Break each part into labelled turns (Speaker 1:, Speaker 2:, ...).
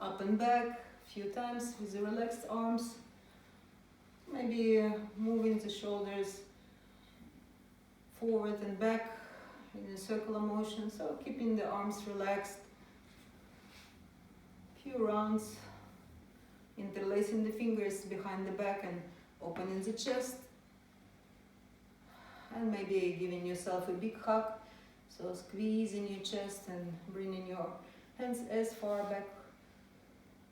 Speaker 1: up and back a few times with the relaxed arms. Maybe moving the shoulders forward and back in a circular motion, so keeping the arms relaxed. Few rounds, interlacing the fingers behind the back and opening the chest. And maybe giving yourself a big hug, so squeezing your chest and bringing your hands as far back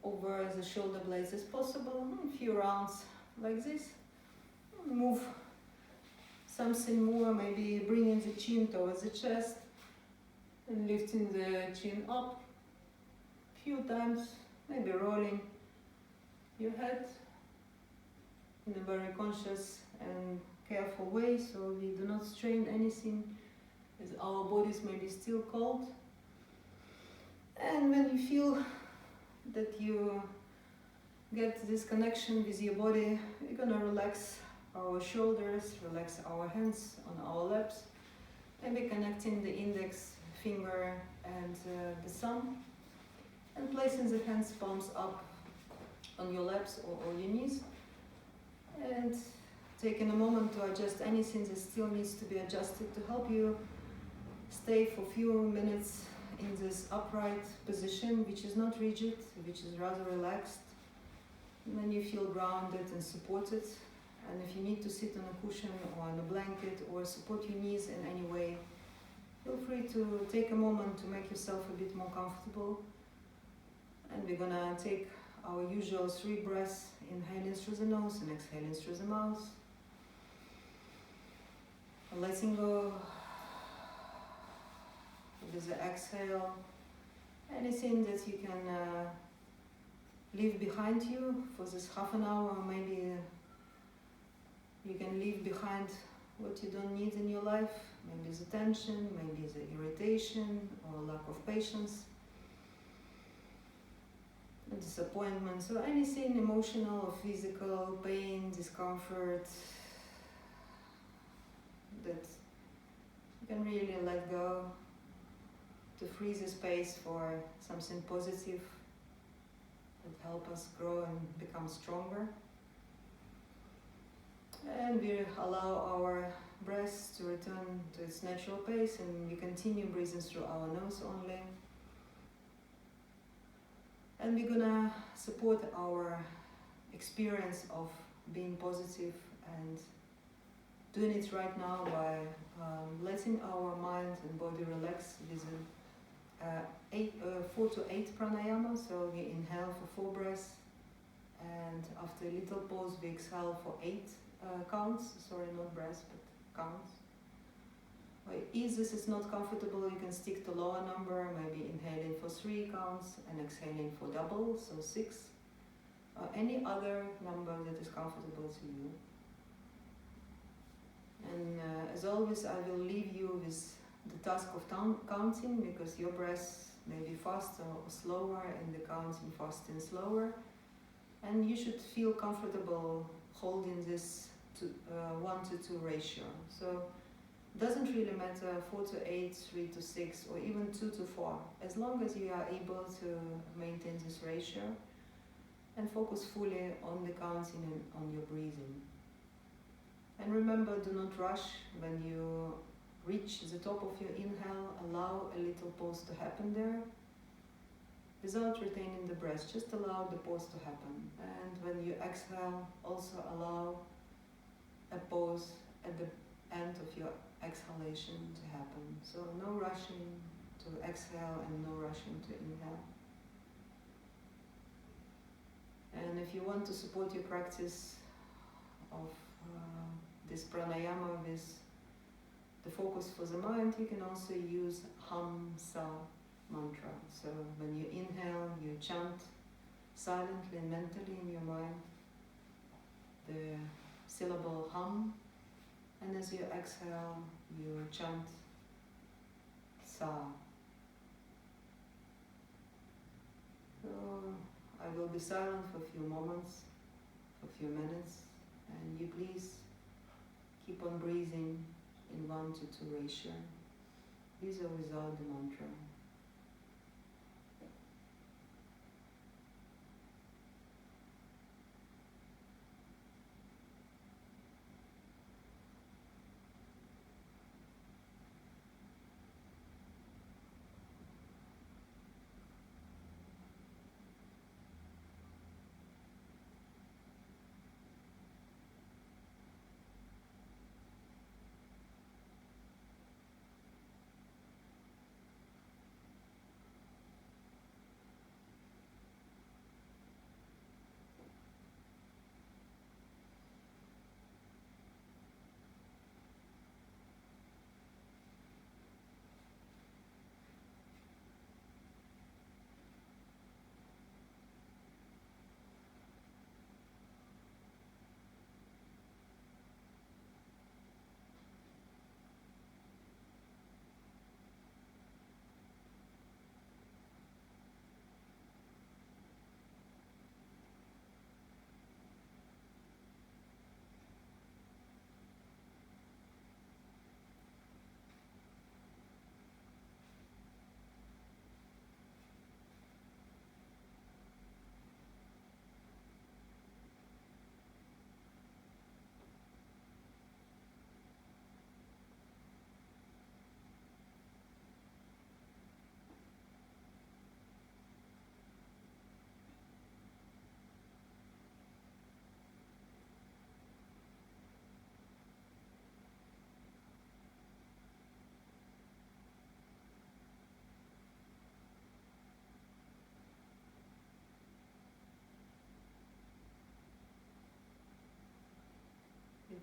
Speaker 1: over the shoulder blades as possible. A few rounds like this. Move something more, maybe bringing the chin towards the chest and lifting the chin up. Few times, maybe rolling your head in a very conscious and careful way, so we do not strain anything as our bodies may be still cold. And when you feel that you get this connection with your body, we're gonna relax our shoulders, relax our hands on our laps, maybe connecting the index finger and the thumb, and placing the hands palms up on your laps or your knees, and taking a moment to adjust anything that still needs to be adjusted to help you stay for a few minutes in this upright position, which is not rigid, which is rather relaxed. And then you feel grounded and supported. And if you need to sit on a cushion or on a blanket or support your knees in any way, feel free to take a moment to make yourself a bit more comfortable. And we're gonna take our usual 3 breaths, inhaling through the nose and exhaling through the mouth. Letting go with the exhale, anything that you can leave behind you for this half an hour. Maybe you can leave behind what you don't need in your life, maybe the tension, maybe the irritation or lack of patience, disappointment, so anything emotional or physical, pain, discomfort, that you can really let go to free the space for something positive that help us grow and become stronger. And we allow our breath to return to its natural pace, and we continue breathing through our nose only. And we're gonna support our experience of being positive and doing it right now by letting our mind and body relax with 4 to 8 pranayama. So we inhale for 4 breaths, and after a little pause we exhale for 8 counts. Sorry, not breaths, but counts. If this is not comfortable, you can stick to lower number, maybe inhaling for 3 counts and exhaling for double, so 6. Any other number that is comfortable to you. And as always, I will leave you with the task of counting, because your breath may be faster or slower and the counting faster and slower. And you should feel comfortable holding this to 1 to 2 ratio. So it doesn't really matter 4 to 8, 3 to 6, or even 2 to 4, as long as you are able to maintain this ratio and focus fully on the counting and on your breathing. And remember, do not rush. When you reach the top of your inhale, allow a little pause to happen there without retaining the breath. Just allow the pause to happen. And when you exhale, also allow a pause at the end of your exhalation to happen. So no rushing to exhale and no rushing to inhale. And if you want to support your practice of this pranayama with the focus for the mind, you can also use Hum Sa mantra. So when you inhale, you chant silently and mentally in your mind the syllable Hum, and as you exhale, you chant Sa. So I will be silent for a few moments, for a few minutes, and you please keep on breathing in 1 to 2 ratio, with or without the mantra.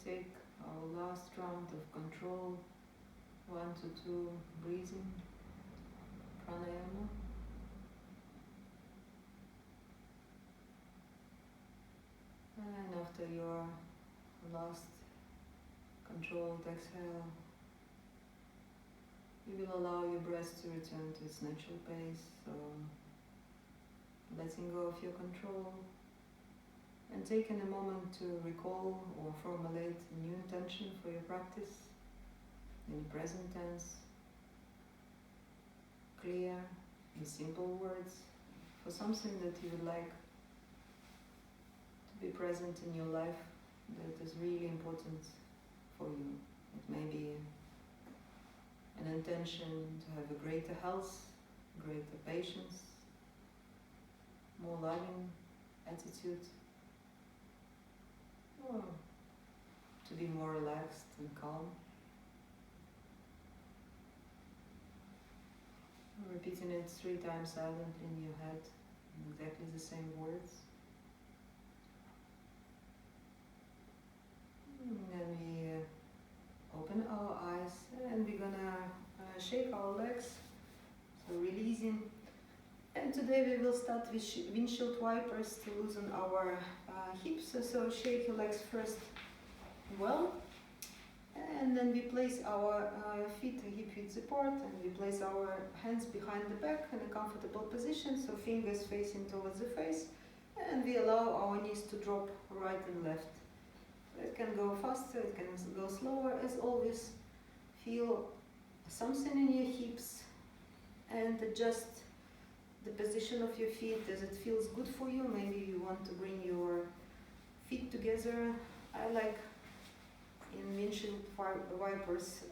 Speaker 1: take our last round of control, 1 to 2 breathing, pranayama. And after your last controlled exhale, you will allow your breath to return to its natural pace, so letting go of your control and taking a moment to recall or formulate a new intention for your practice in present tense, clear, in simple words, for something that you would like to be present in your life that is really important for you. It may be an intention to have a greater health, greater patience, more loving attitude, or to be more relaxed and calm. Repeating it 3 times silently in your head in exactly the same words. And then we open our eyes and we're gonna shake our legs, so releasing. And today we will start with windshield wipers to loosen our hips. So shake your legs first well, and then we place our feet hip width apart, and we place our hands behind the back in a comfortable position, so fingers facing towards the face, and we allow our knees to drop right and left. It can go faster, it can go slower. As always, feel something in your hips and adjust the position of your feet as it feels good for you. Maybe you want to bring your feet together. I like in windshield wipers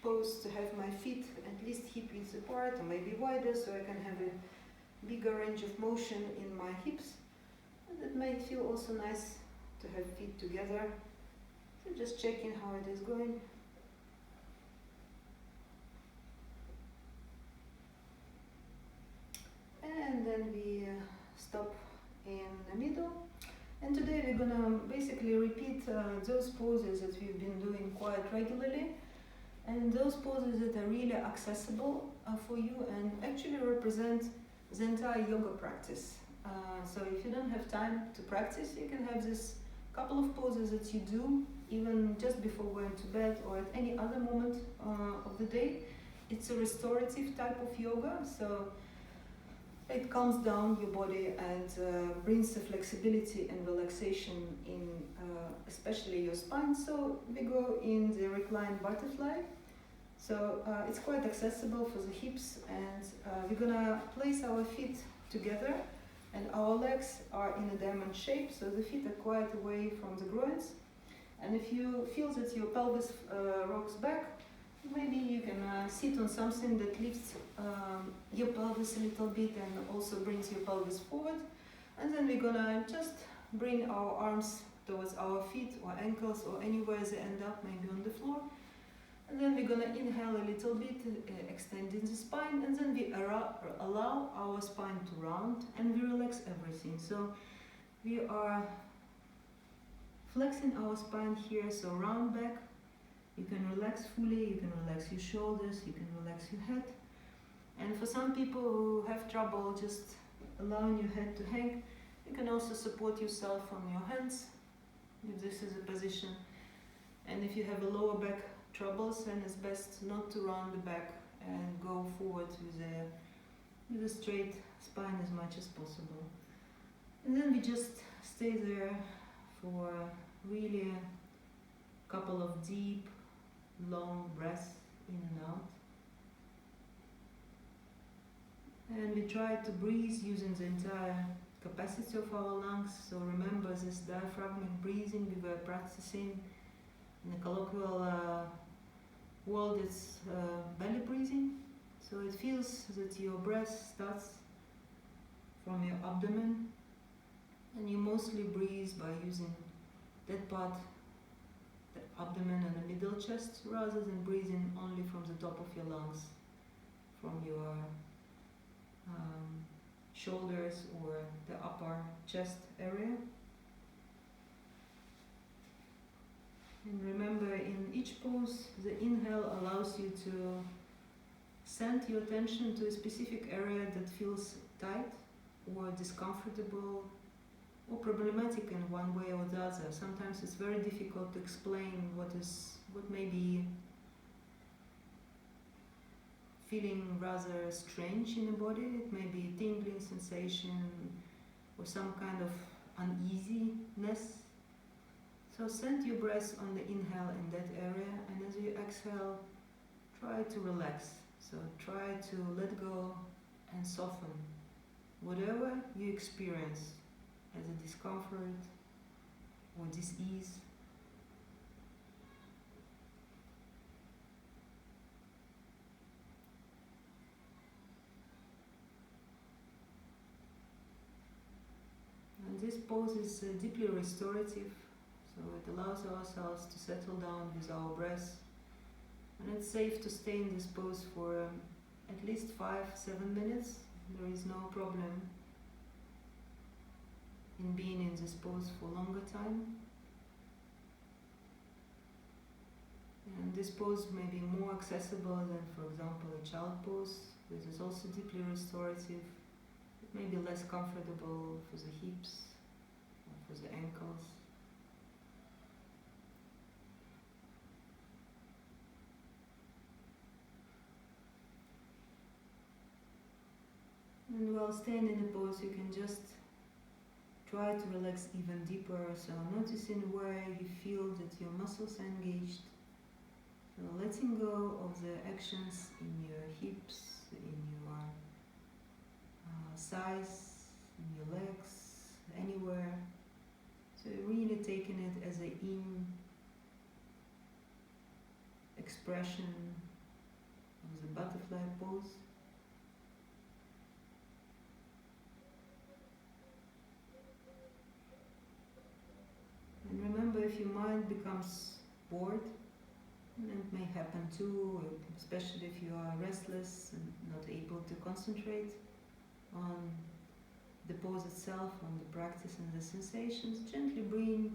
Speaker 1: pose to have my feet at least hip width apart or maybe wider, so I can have a bigger range of motion in my hips. And it might feel also nice to have feet together. So just checking how it is going. And then we stop in the middle. And today we're gonna basically repeat those poses that we've been doing quite regularly, and those poses that are really accessible for you and actually represent the entire yoga practice. So if you don't have time to practice, you can have this couple of poses that you do even just before going to bed or at any other moment of the day. It's a restorative type of yoga, so it calms down your body and brings the flexibility and relaxation in especially your spine. So we go in the Reclined Butterfly. So it's quite accessible for the hips, and we're gonna place our feet together and our legs are in a diamond shape, so the feet are quite away from the groins. And if you feel that your pelvis rocks back, maybe you can sit on something that lifts your pelvis a little bit and also brings your pelvis forward. And then we're gonna just bring our arms towards our feet or ankles or anywhere they end up, maybe on the floor. And then we're gonna inhale a little bit, extending the spine, and then we allow our spine to round and we relax everything. So we are flexing our spine here, so round back. You can relax fully, you can relax your shoulders, you can relax your head. And for some people who have trouble just allowing your head to hang, you can also support yourself on your hands, if this is a position. And if you have a lower back troubles, then it's best not to round the back and go forward with a straight spine as much as possible. And then we just stay there for really a couple of deep, long breaths in and out. And we try to breathe using the entire capacity of our lungs. So remember this diaphragmatic breathing we were practicing in the colloquial world. It's belly breathing. So it feels that your breath starts from your abdomen, and you mostly breathe by using that part, the abdomen and the middle chest, rather than breathing only from the top of your lungs, from your shoulders or the upper chest area. And remember, in each pose, the inhale allows you to send your attention to a specific area that feels tight or discomfortable or problematic in one way or the other. Sometimes it's very difficult to explain what may be feeling rather strange in the body. It may be a tingling sensation or some kind of uneasiness. So send your breath on the inhale in that area, and as you exhale, try to relax. So try to let go and soften whatever you experience as a discomfort or dis-ease. And this pose is deeply restorative, so it allows ourselves to settle down with our breath. And it's safe to stay in this pose for at least 5-7 minutes. There is no problem in being in this pose for longer time. And this pose may be more accessible than, for example, a child pose, which is also deeply restorative. It may be less comfortable for the hips or for the ankles. And while staying in the pose, you can just try to relax even deeper. So noticing where you feel that your muscles are engaged. So letting go of the actions in your hips, in your thighs, in your legs, anywhere. So really taking it as an in expression of the butterfly pose. And remember, if your mind becomes bored, and it may happen too, especially if you are restless and not able to concentrate on the pose itself, on the practice and the sensations, gently bring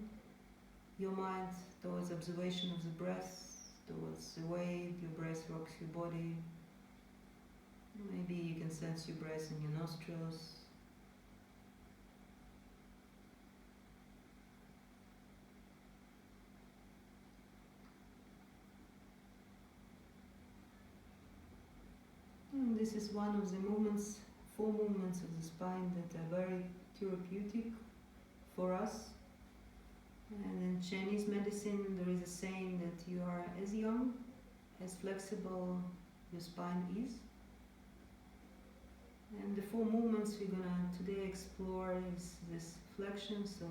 Speaker 1: your mind towards observation of the breath, towards the way your breath rocks your body. Maybe you can sense your breath in your nostrils. And this is one of the movements, 4 movements of the spine that are very therapeutic for us. And in Chinese medicine there is a saying that you are as young, as flexible your spine is. And the 4 movements we're gonna today explore is this flexion, so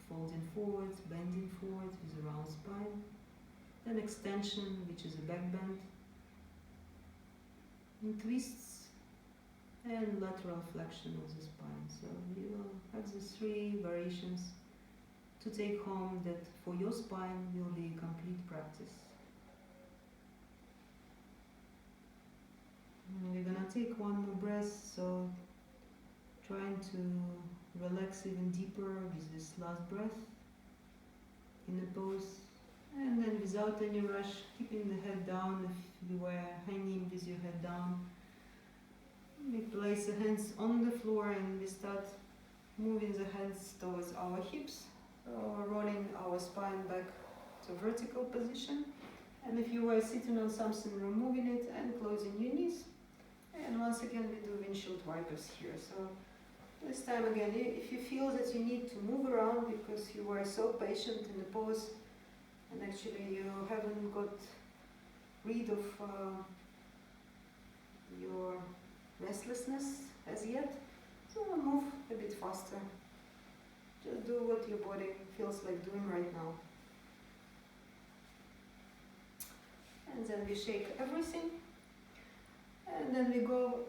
Speaker 1: folding forwards, bending forward with a round spine. Then extension, which is a back bend. And twists and lateral flexion of the spine. So you will have these 3 variations to take home that for your spine will be a complete practice. And we're gonna take one more breath, so trying to relax even deeper with this last breath in the pose. And then without any rush, keeping the head down. If you were hanging with your head down, we place the hands on the floor and we start moving the hands towards our hips, rolling our spine back to vertical position. And if you were sitting on something, removing it and closing your knees. And once again we do windshield wipers here. So this time again, if you feel that you need to move around because you were so patient in the pose, and actually you haven't got rid of your restlessness as yet, so move a bit faster. Just do what your body feels like doing right now. And then we shake everything. And then we go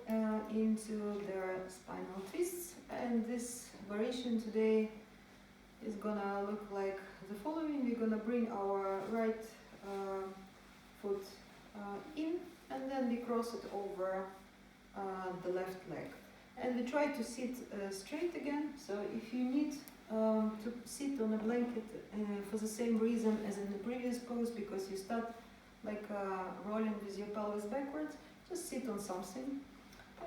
Speaker 1: into the spinal twists. And this variation today is gonna look like the following. We're gonna bring our right foot in, and then we cross it over the left leg. And we try to sit straight again. So if you need to sit on a blanket for the same reason as in the previous pose, because you start like rolling with your pelvis backwards. Just sit on something.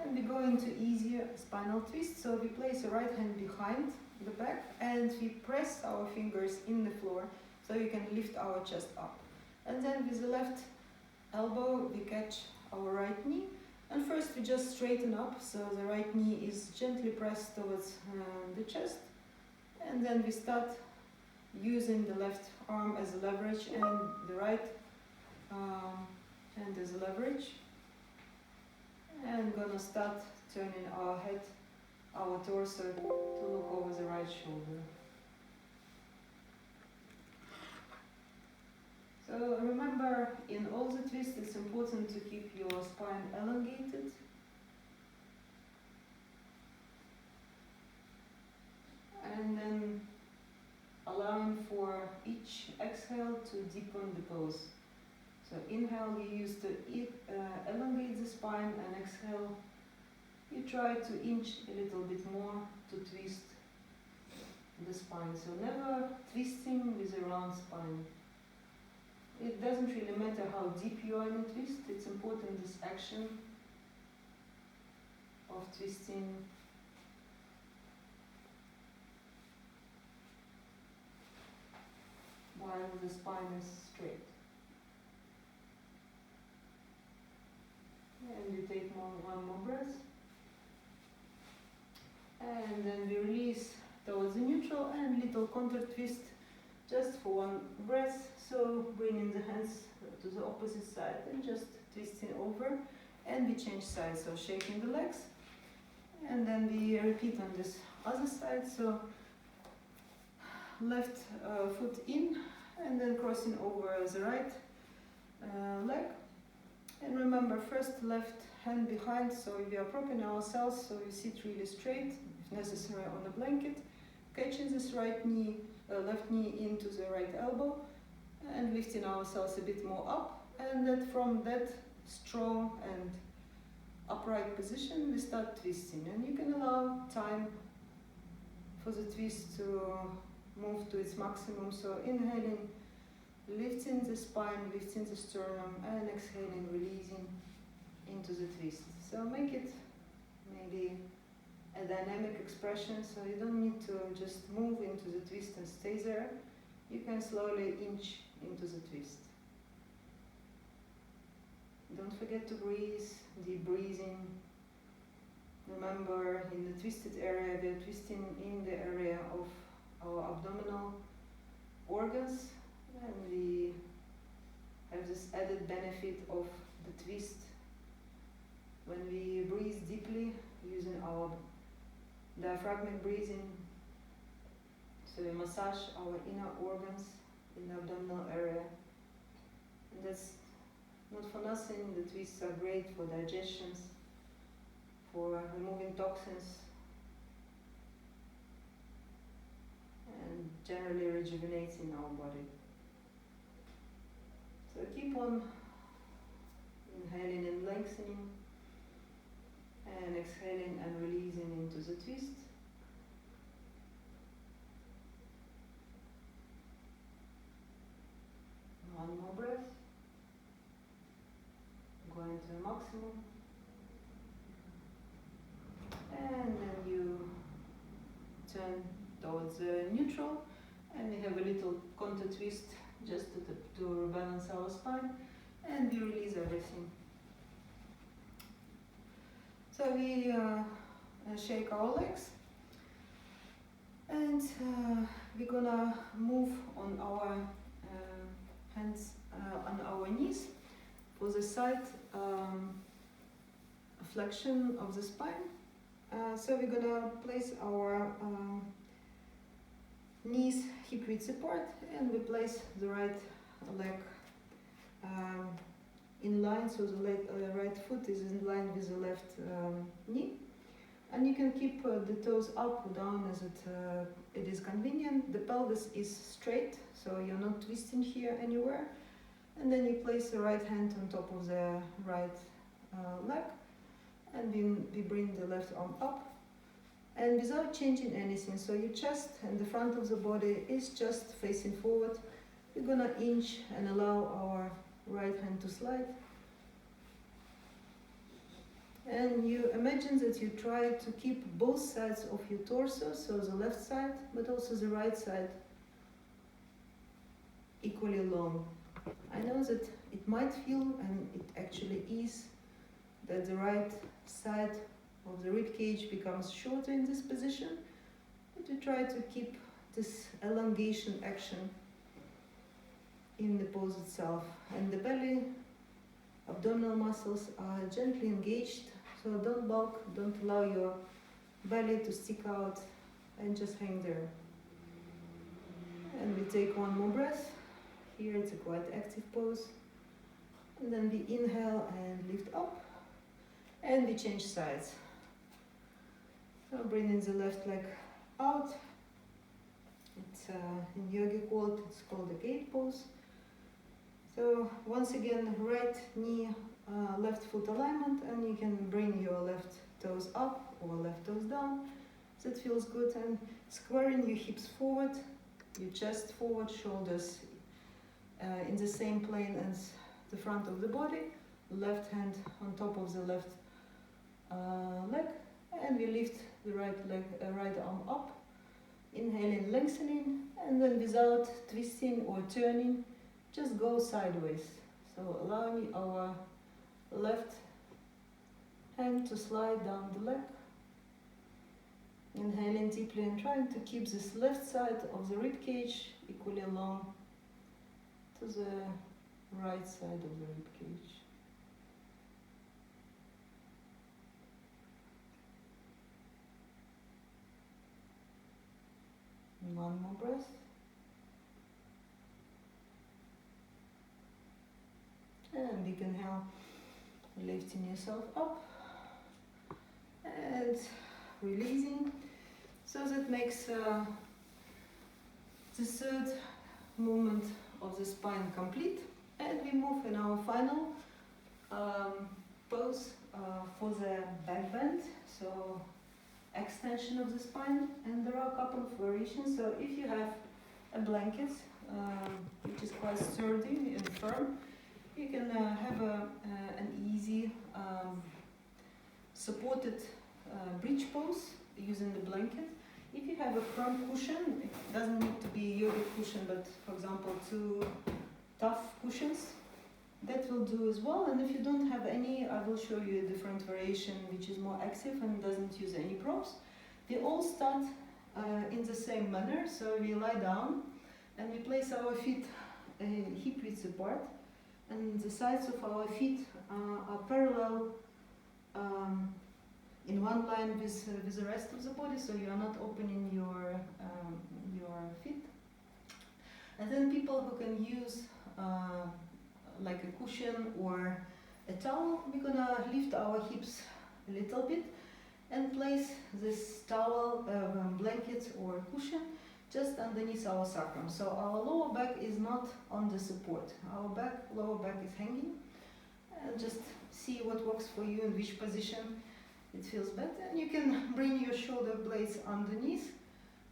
Speaker 1: And we go into easier spinal twist. So we place the right hand behind the back and we press our fingers in the floor so we can lift our chest up. And then with the left elbow we catch our right knee. And first we just straighten up, so the right knee is gently pressed towards the chest. And then we start using the left arm as a leverage and the right hand as a leverage. And gonna start turning our head, our torso to look over the right shoulder. So remember, in all the twists it's important to keep your spine elongated. And then allowing for each exhale to deepen the pose. So inhale, you use to elongate the spine, and exhale, you try to inch a little bit more to twist the spine. So never twisting with a round spine. It doesn't really matter how deep you are in a twist, it's important this action of twisting while the spine is straight. And you take one more breath. And then we release towards the neutral and little contour twist just for one breath. So bringing the hands to the opposite side and just twisting over. And we change sides, so shaking the legs. And then we repeat on this other side. So left foot in and then crossing over the right leg. And remember, first left hand behind, so we are propping ourselves so we sit really straight, if necessary on the blanket, catching this right knee, left knee into the right elbow, and lifting ourselves a bit more up. And then from that strong and upright position, we start twisting. And you can allow time for the twist to move to its maximum. So inhaling, lifting the spine, lifting the sternum, and exhaling, releasing into the twist. So make it maybe a dynamic expression, so you don't need to just move into the twist and stay there. You can slowly inch into the twist. Don't forget to breathe, deep breathing. Remember, in the twisted area, we are twisting in the area of our abdominal organs. And we have this added benefit of the twist when we breathe deeply using our diaphragmatic breathing. So we massage our inner organs in the abdominal area. And that's not for nothing. The twists are great for digestions, for removing toxins, and generally rejuvenating our body. So keep on inhaling and lengthening, and exhaling and releasing into the twist. One more breath. Going to the maximum. And then you turn towards the neutral, and we have a little contour twist just to balance our spine, and we release everything. So we shake our legs, and we're gonna move on our hands on our knees for the side flexion of the spine. So we're gonna place our knees hip width apart, and we place the right leg in line, so the right foot is in line with the left knee. And you can keep the toes up or down as it is convenient. The pelvis is straight, so you're not twisting here anywhere. And then you place the right hand on top of the right leg, and we bring the left arm up. and without changing anything. So your chest and the front of the body is just facing forward. We're gonna inch and allow our right hand to slide. And you imagine that you try to keep both sides of your torso, so the left side, but also the right side, equally long. I know that it might feel, and it actually is, that the right side of the rib cage becomes shorter in this position, but you try to keep this elongation action in the pose itself. And the belly, abdominal muscles are gently engaged, so don't bulk, don't allow your belly to stick out, and just hang there. And we take one more breath. Here it's a quite active pose. And then we inhale and lift up, and we change sides. So bringing the left leg out. It's in yogic world, it's called the gate pose. So once again, right knee, left foot alignment, and you can bring your left toes up or left toes down. That feels good. And squaring your hips forward, your chest forward, shoulders in the same plane as the front of the body. Left hand on top of the left leg, and we lift the right leg, right arm up. Inhaling, lengthening, and then without twisting or turning, just go sideways. So allowing our left hand to slide down the leg. Inhaling deeply and trying to keep this left side of the rib cage equally long to the right side of the rib cage. One more breath. And big inhale, lifting yourself up and releasing. So that makes the third movement of the spine complete. And we move in our final pose for the back bend. So extension of the spine, and there are a couple of variations. So if you have a blanket which is quite sturdy and firm, you can have an easy supported bridge pose using the blanket. If you have a firm cushion, it doesn't need to be a yoga cushion, but for example 2 tough cushions, that will do as well. And if you don't have any, I will show you a different variation which is more active and doesn't use any props. We all start in the same manner, so we lie down and we place our feet hip width apart, and the sides of our feet are parallel in one line with the rest of the body, so you are not opening your feet. And then people who can use like a cushion or a towel, we're gonna lift our hips a little bit and place this towel, blanket or cushion just underneath our sacrum. So our lower back is not on the support. Our lower back is hanging. And just see what works for you in which position it feels better. And you can bring your shoulder blades underneath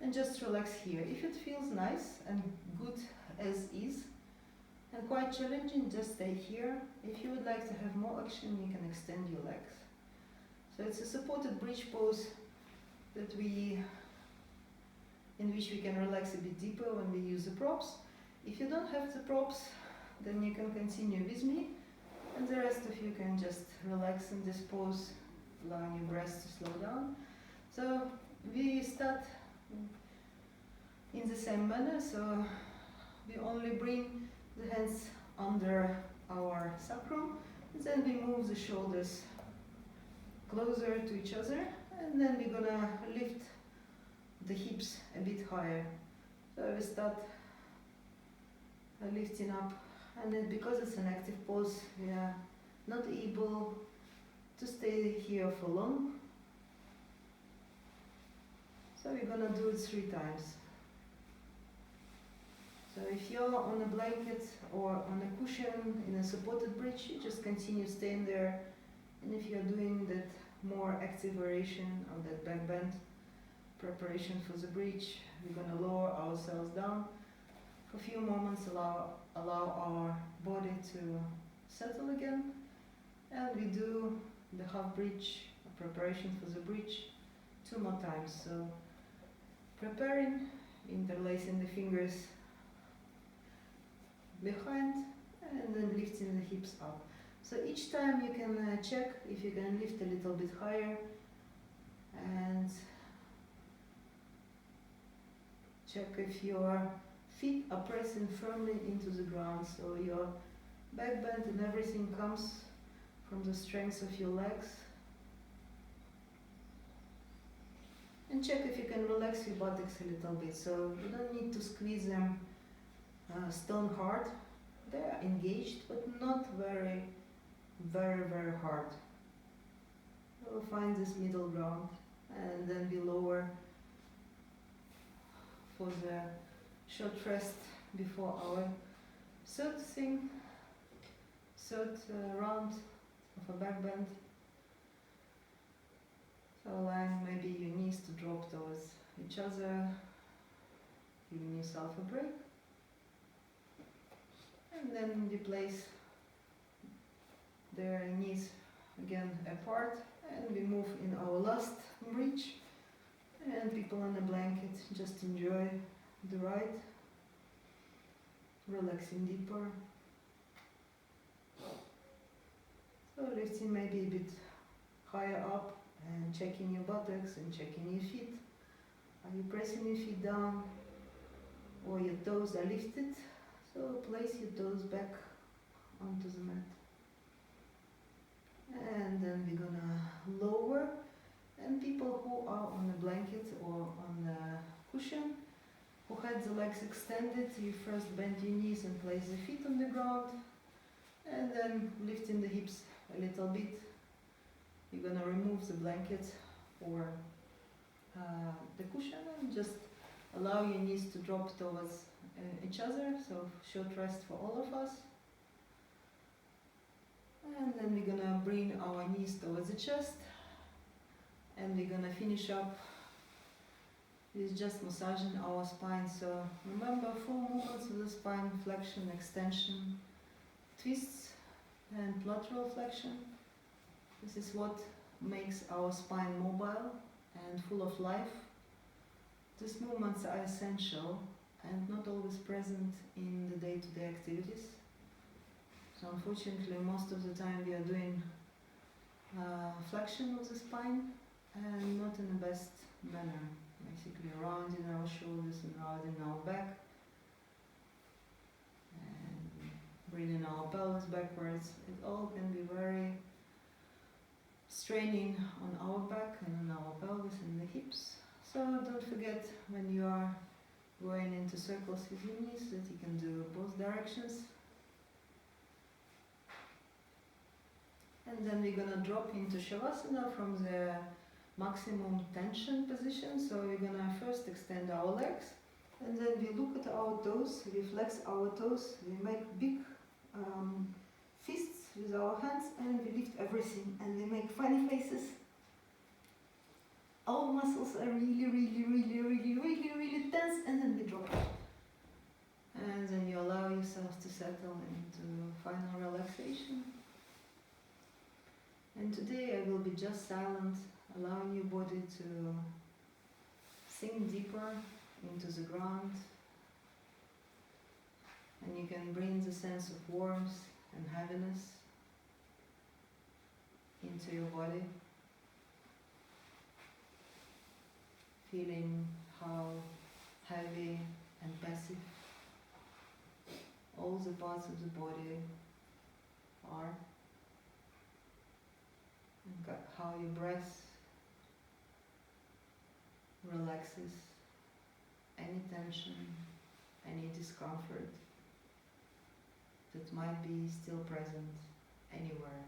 Speaker 1: and just relax here. If it feels nice and good as is, and quite challenging, just stay here. If you would like to have more action, you can extend your legs. So it's a supported bridge pose that in which we can relax a bit deeper when we use the props. If you don't have the props, then you can continue with me, and the rest of you can just relax in this pose, allowing your breath to slow down. So we start in the same manner, so we only bring the hands under our sacrum, and then we move the shoulders closer to each other, and then we're gonna lift the hips a bit higher. So we start lifting up, and then because it's an active pose, we are not able to stay here for long. So we're gonna do it 3 times. So if you're on a blanket or on a cushion in a supported bridge, you just continue staying there. And if you're doing that more active variation of that back bend, preparation for the bridge. We're going to lower ourselves down for a few moments, allow our body to settle again, and we do the half bridge, preparation for the bridge, 2 more times. So preparing, interlacing the fingers behind, and then lifting the hips up. So each time you can check if you can lift a little bit higher, and check if your feet are pressing firmly into the ground, so your back bend and everything comes from the strength of your legs. And check if you can relax your buttocks a little bit, so you don't need to squeeze them stone hard. They are engaged, but not very hard. We'll find this middle ground, and then we lower for the short rest before our third round of a back bend. So allow maybe your knees to drop towards each other, giving yourself a break. And then we place their knees again apart, and we move in our last bridge. And people on the blanket just enjoy the ride, relaxing deeper. So lifting maybe a bit higher up, and checking your buttocks and checking your feet. Are you pressing your feet down, or your toes are lifted? So place your toes back onto the mat. And then we're gonna lower, and people who are on the blanket or on the cushion, who had the legs extended, you first bend your knees and place the feet on the ground, and then lifting the hips a little bit. You're gonna remove the blanket or the cushion, and just allow your knees to drop towards each other, so short rest for all of us. And then we're gonna bring our knees towards the chest, and we're gonna finish up with just massaging our spine. So remember 4 movements of the spine: flexion, extension, twists, and lateral flexion. This is what makes our spine mobile and full of life. These movements are essential and not always present in the day-to-day activities. So unfortunately, most of the time we are doing flexion of the spine, and not in the best manner. Basically rounding our shoulders and rounding our back, and bringing our pelvis backwards. It all can be very straining on our back and on our pelvis and the hips. So don't forget, when you are going into circles with your knees, that you can do both directions. And then we're gonna drop into Shavasana from the maximum tension position. So we're gonna first extend our legs, and then we look at our toes, we flex our toes, we make big fists with our hands, and we lift everything, and we make funny faces. Our muscles are really tense, and then we drop it. And then you allow yourself to settle into final relaxation. And today I will be just silent, allowing your body to sink deeper into the ground. And you can bring the sense of warmth and heaviness into your body. Feeling how heavy and passive all the parts of the body are, and how your breath relaxes any tension, any discomfort that might be still present anywhere.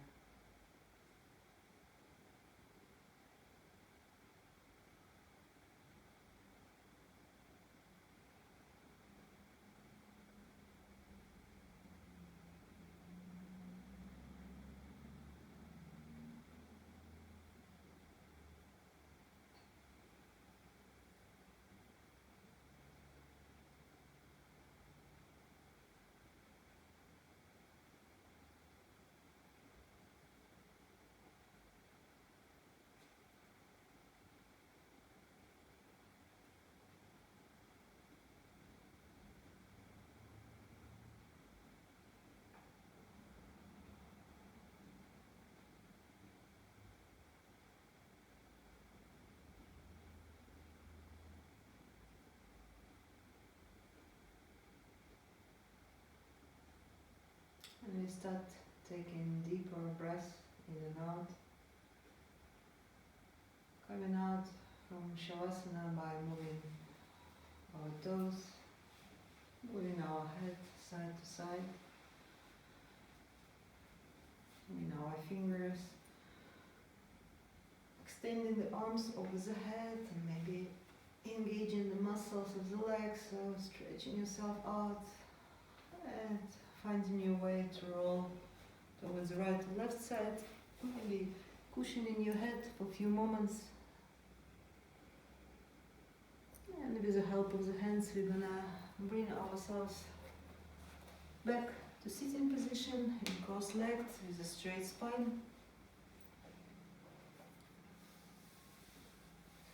Speaker 1: And we start taking deeper breaths in and out. Coming out from Shavasana by moving our toes, moving our head side to side, moving our fingers, extending the arms over the head and maybe engaging the muscles of the legs, so stretching yourself out and finding your way to roll towards the right and left side, maybe cushioning your head for a few moments. And with the help of the hands, we're gonna bring ourselves back to sitting position in cross-legged with a straight spine.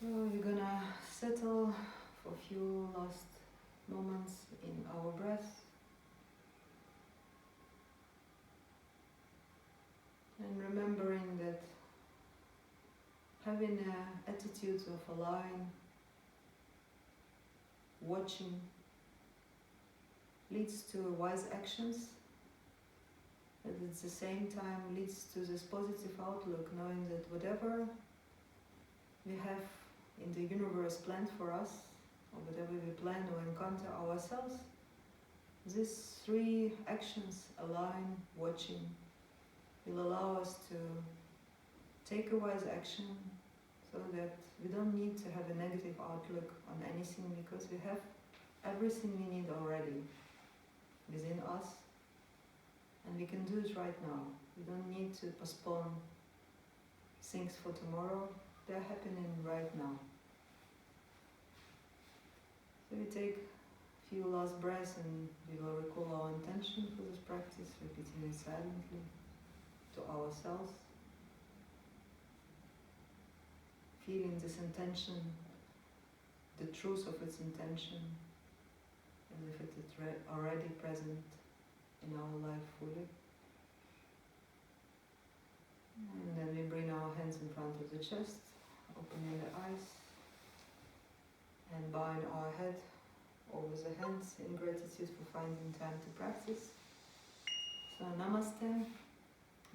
Speaker 1: So we're gonna settle for a few last moments in our breath. And remembering that having an attitude of allowing, watching, leads to wise actions, but at the same time leads to this positive outlook, knowing that whatever we have in the universe planned for us, or whatever we plan or encounter ourselves, these three actions, allowing, watching, will allow us to take a wise action so that we don't need to have a negative outlook on anything, because we have everything we need already within us, and we can do it right now. We don't need to postpone things for tomorrow. They're happening right now. So we take a few last breaths and we will recall our intention for this practice, repeating it silently to ourselves. Feeling this intention, the truth of its intention, as if it is already present in our life fully. And then we bring our hands in front of the chest, opening the eyes, and bowing our head over the hands in gratitude for finding time to practice. So namaste,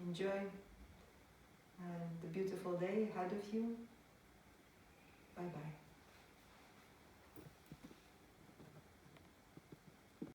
Speaker 1: enjoy the beautiful day ahead of you. Bye bye.